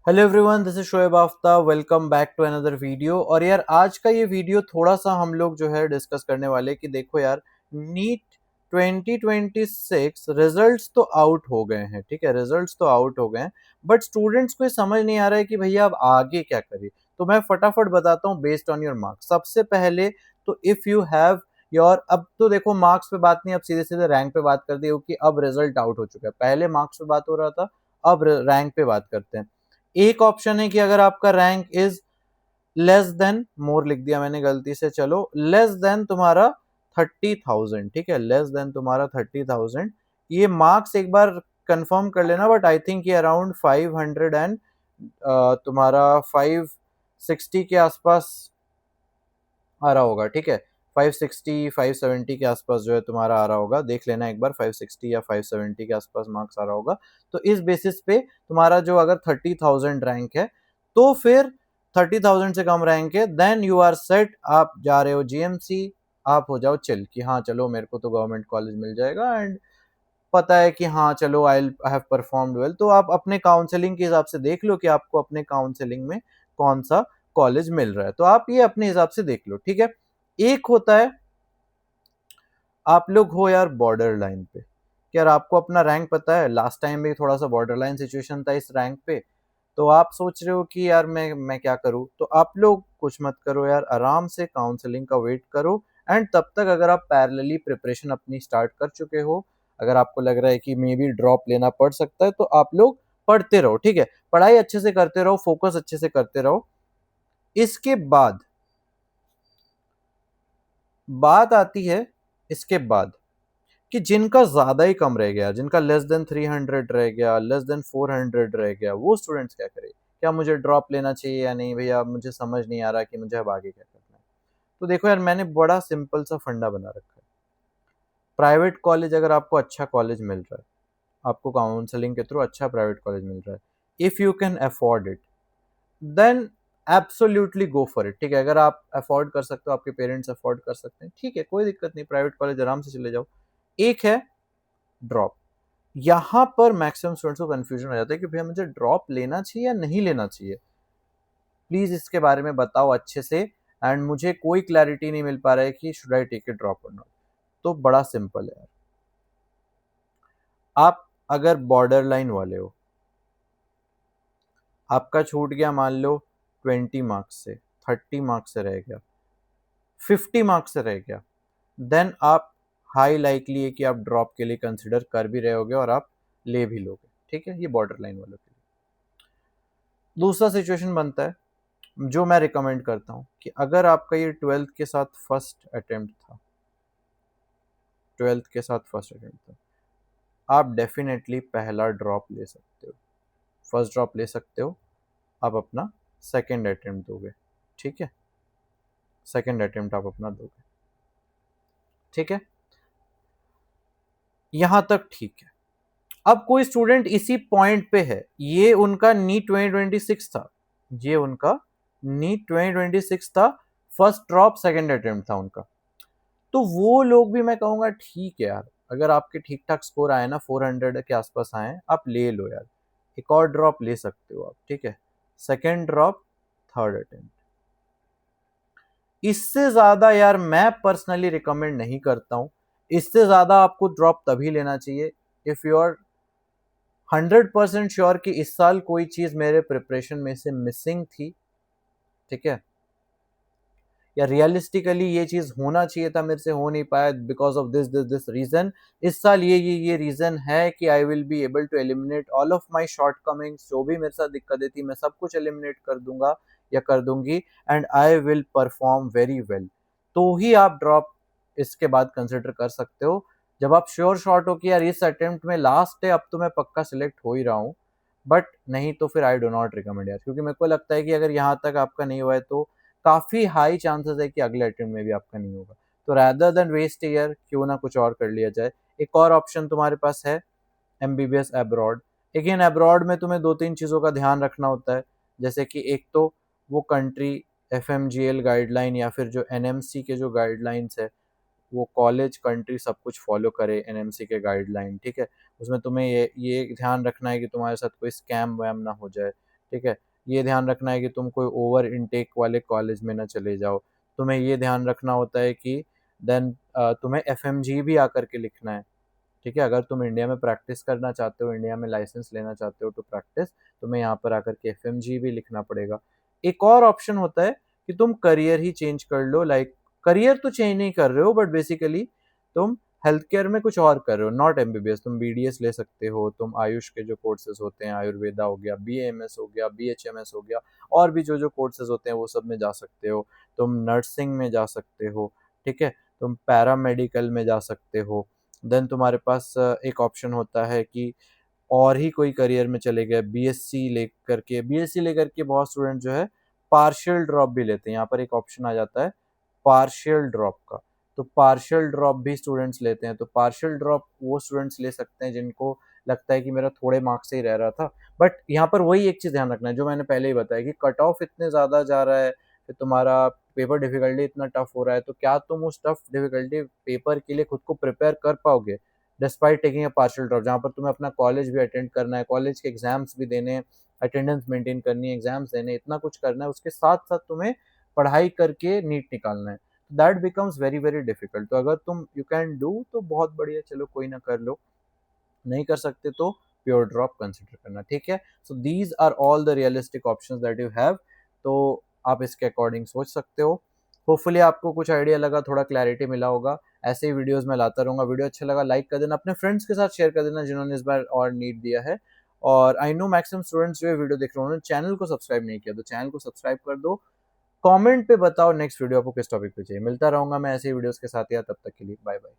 Hello everyone, this is Shoaib Aftab. Welcome back to another video. और यार आज का ये वीडियो थोड़ा सा हम लोग जो है डिस्कस करने वाले कि देखो यार, नीट 2026 रिजल्ट्स तो आउट हो गए हैं। ठीक है, रिजल्ट्स तो आउट हो गए हैं, बट स्टूडेंट्स को ये समझ नहीं आ रहा है कि भैया अब आगे क्या करें। तो मैं फटाफट बताता हूँ बेस्ड ऑन योर मार्क्स। सबसे पहले तो इफ यू हैव योर, अब तो देखो मार्क्स पे बात नहीं, अब सीधे सीधे रैंक पे बात कर दी क्योंकि अब रिजल्ट आउट हो चुका है। पहले मार्क्स पे बात हो रहा था, अब रैंक पे बात करते हैं। एक ऑप्शन है कि अगर आपका रैंक इज लेस देन, मोर लिख दिया मैंने गलती से, चलो लेस देन तुम्हारा 30,000। ठीक है, लेस देन तुम्हारा 30,000। ये मार्क्स एक बार कंफर्म कर लेना, बट आई थिंक ये अराउंड 500 एंड तुम्हारा 560 के आसपास आ रहा होगा। ठीक है, 560 570 के आसपास जो है तुम्हारा आ रहा होगा। देख लेना एक बार, 560 या 570 के आसपास मार्क्स आ रहा होगा। तो इस बेसिस पे तुम्हारा जो अगर 30,000 रैंक है, तो फिर 30,000 से कम रैंक है, देन यू आर सेट। आप जा रहे हो जीएमसी, आप हो जाओ चिल कि हाँ चलो मेरे को तो गवर्नमेंट कॉलेज मिल जाएगा, एंड पता है कि हाँ चलो आई हैव परफॉर्म्ड वेल। तो आप अपने काउंसलिंग के हिसाब से देख लो कि आपको अपने काउंसलिंग में कौन सा कॉलेज मिल रहा है, तो आप ये अपने हिसाब से देख लो। ठीक है, एक होता है आप लोग हो यार बॉर्डर लाइन पे, कि यार आपको अपना रैंक पता है। लास्ट टाइम भी थोड़ा सा बॉर्डर लाइन सिचुएशन था इस रैंक पे, तो आप सोच रहे हो कि यार मैं क्या करूं। तो आप लोग कुछ मत करो यार, आराम से काउंसलिंग का वेट करो। एंड तब तक अगर आप पैरेलली प्रिपरेशन अपनी स्टार्ट कर चुके हो, अगर आपको लग रहा है कि मे बी ड्रॉप लेना पड़ सकता है, तो आप लोग पढ़ते रहो। ठीक है, पढ़ाई अच्छे से करते रहो, फोकस अच्छे से करते रहो। इसके बाद बात आती है, इसके बाद कि जिनका ज्यादा ही कम रह गया, जिनका लेस देन 300 रह गया, लेस देन 400 रह गया, वो स्टूडेंट्स क्या करें। क्या मुझे ड्रॉप लेना चाहिए या नहीं भैया, मुझे समझ नहीं आ रहा कि मुझे अब आगे क्या करना है। तो देखो यार, मैंने बड़ा सिंपल सा फंडा बना रखा है। प्राइवेट कॉलेज, अगर आपको अच्छा कॉलेज मिल रहा है, आपको काउंसलिंग के थ्रू अच्छा प्राइवेट कॉलेज मिल रहा है, if you can afford it, then absolutely go for it. ठीक है, अगर आप अफोर्ड कर सकते हो, आपके पेरेंट्स अफोर्ड कर सकते हैं, ठीक है, कोई दिक्कत नहीं, प्राइवेट कॉलेज आराम से चले जाओ। एक है ड्रॉप। यहाँ पर मैक्सिमम स्टूडेंट्स को कंफ्यूजन हो जाता है कि भैया मुझे ड्रॉप लेना चाहिए या नहीं लेना चाहिए। प्लीज इसके बारे में बताओ अच्छे से, एंड मुझे कोई क्लैरिटी नहीं मिल पा रहा है कि should I take a drop और नॉट। तो बड़ा सिंपल है यार, आप अगर बॉर्डर लाइन वाले हो, आपका छूट गया मान लो 20 मार्क्स से, 30 मार्क्स से रह गया, 50 मार्क्स से रह गया, देन आप हाई लाइकली है कि आप ड्रॉप के लिए कंसिडर कर भी रहे होगे और आप ले भी लोगे। ठीक है, ये बॉर्डर लाइन वालों के लिए। दूसरा सिचुएशन बनता है जो मैं रिकमेंड करता हूँ कि अगर आपका ये ट्वेल्थ के साथ फर्स्ट अटेम्प्ट था, ट्वेल्थ के साथ फर्स्ट अटेम्प्ट था, आप डेफिनेटली पहला ड्रॉप ले सकते हो, फर्स्ट ड्रॉप ले सकते हो। आप अपना सेकेंड अटेम्प्ट दोगे। ठीक है, सेकेंड अटेम्प्ट आप अपना दोगे। ठीक है, यहां तक ठीक है। अब कोई स्टूडेंट इसी पॉइंट पे है, ये उनका नीट 2026 था, ये उनका नीट 2026 था, फर्स्ट ड्रॉप सेकेंड अटेम्प्ट था उनका। तो वो लोग भी मैं कहूँगा ठीक है यार, अगर आपके ठीक ठाक स्कोर आए ना, 400 के आसपास आए, आप ले लो यार, एक और ड्रॉप ले सकते हो आप। ठीक है, सेकेंड ड्रॉप, थर्ड अटेम्प्ट। इससे ज्यादा यार मैं पर्सनली रिकमेंड नहीं करता हूँ। इससे ज्यादा आपको ड्रॉप तभी लेना चाहिए इफ यू आर 100% श्योर कि इस साल कोई चीज मेरे प्रिपरेशन में से मिसिंग थी। ठीक है, या रियलिस्टिकली ये चीज होना चाहिए था, मेरे से हो नहीं पाया because of this this this reason. इस साल ये रीजन है कि I will be able to eliminate all of my shortcomings. जो भी मेरे साथ दिक्कतें थी मैं सब कुछ एलिमिनेट कर दूंगा या कर दूंगी, and I will perform very well. तो ही आप ड्रॉप इसके बाद कंसिडर कर सकते हो, जब आप श्योर शॉर्ट हो कि यार इस अटेम्प्ट में लास्ट है, अब तो मैं पक्का सिलेक्ट हो ही रहा हूँ। बट नहीं तो फिर आई डो नॉट रिकमेंड यार, क्योंकि मेरे को लगता है कि अगर यहाँ तक आपका नहीं हुआ है तो काफी हाई चांसेस है कि अगले अटेम्प्ट में भी आपका नहीं होगा। तो रैदर देन वेस्ट ईयर, क्यों ना कुछ और कर लिया जाए। एक और ऑप्शन तुम्हारे पास है, एमबीबीएस अब्रॉड। अगेन अब्रॉड में तुम्हें दो तीन चीज़ों का ध्यान रखना होता है, जैसे कि एक तो वो कंट्री एफएमजीएल गाइडलाइन या फिर जो एनएमसी के जो गाइडलाइंस है, वो कॉलेज कंट्री सब कुछ फॉलो करे एनएमसी के गाइडलाइन। ठीक है, उसमें तुम्हें ये ध्यान रखना है कि तुम्हारे साथ कोई स्कैम वैम ना हो जाए। ठीक है। ये ध्यान रखना है कि तुम कोई ओवर इनटेक वाले कॉलेज में ना चले जाओ। तुम्हें ये ध्यान रखना होता है कि देन तुम्हें एफएमजी भी आकर के लिखना है, ठीक है। अगर तुम इंडिया में प्रैक्टिस करना चाहते हो, इंडिया में लाइसेंस लेना चाहते हो टू प्रैक्टिस, तुम्हें यहाँ पर आकर के एफएमजी भी लिखना पड़ेगा। एक और ऑप्शन होता है कि तुम करियर ही चेंज कर लो, लाइक करियर तो चेंज नहीं कर रहे हो बट बेसिकली तुम हेल्थ केयर में कुछ और कर रहे हो, नॉट एमबीबीएस। तुम बीडीएस ले सकते हो, तुम आयुष के जो कोर्सेज होते हैं, आयुर्वेदा हो गया, बीएमएस हो गया, बीएचएमएस हो गया, और भी जो जो कोर्सेज होते हैं वो सब में जा सकते हो। तुम नर्सिंग में जा सकते हो, ठीक है। तुम पैरामेडिकल में जा सकते हो। देन तुम्हारे पास एक ऑप्शन होता है कि और ही कोई करियर में चले गए, बीएससी लेकर के बहुत स्टूडेंट जो है पार्शियल ड्रॉप भी लेते हैं। यहाँ पर एक ऑप्शन आ जाता है पार्शियल ड्रॉप का, तो पार्शियल ड्रॉप भी स्टूडेंट्स लेते हैं। तो पार्शियल ड्रॉप वो स्टूडेंट्स ले सकते हैं जिनको लगता है कि मेरा थोड़े मार्क्स से ही रह रहा था। बट यहाँ पर वही एक चीज़ ध्यान रखना है जो मैंने पहले ही बताया कि कट ऑफ इतने ज़्यादा जा रहा है, फिर तुम्हारा पेपर डिफिकल्टी इतना टफ हो रहा है, तो क्या तुम उस टफ डिफिकल्टी पेपर के लिए खुद को प्रिपेयर कर पाओगे despite taking a partial drop, जहाँ पर तुम्हें अपना कॉलेज भी अटेंड करना है, कॉलेज के एग्जाम्स भी देने, अटेंडेंस मेंटेन करनी है, एग्जाम्स देने, इतना कुछ करना है, उसके साथ साथ तुम्हें पढ़ाई करके नीट निकालना है। That becomes very very difficult. तो अगर तुम यू कैन डू तो बहुत बढ़िया, चलो कोई ना कर लो, नहीं कर सकते तो प्योर ड्रॉप कंसिडर करना, ठीक है। So these are all the realistic options that you have. तो आप इसके अकॉर्डिंग सोच सकते हो। होपफुली आपको कुछ आइडिया लगा, थोड़ा क्लैरिटी मिला होगा। ऐसे ही वीडियोस मैं लाता रहूंगा। वीडियो अच्छा लगा लाइक कर देना, अपने फ्रेंड्स के साथ शेयर कर देना जिन्होंने इस बार और नीट दिया है। और आई नो मैक्सिमम स्टूडेंट्स जो वीडियो देख रहे हैं उन्होंने चैनल को सब्सक्राइब नहीं किया, तो चैनल को सब्सक्राइब कर दो। कमेंट पे बताओ नेक्स्ट वीडियो आपको किस टॉपिक पे चाहिए। मिलता रहूंगा मैं ऐसे ही वीडियोस के साथ यार, तब तक के लिए बाय बाय।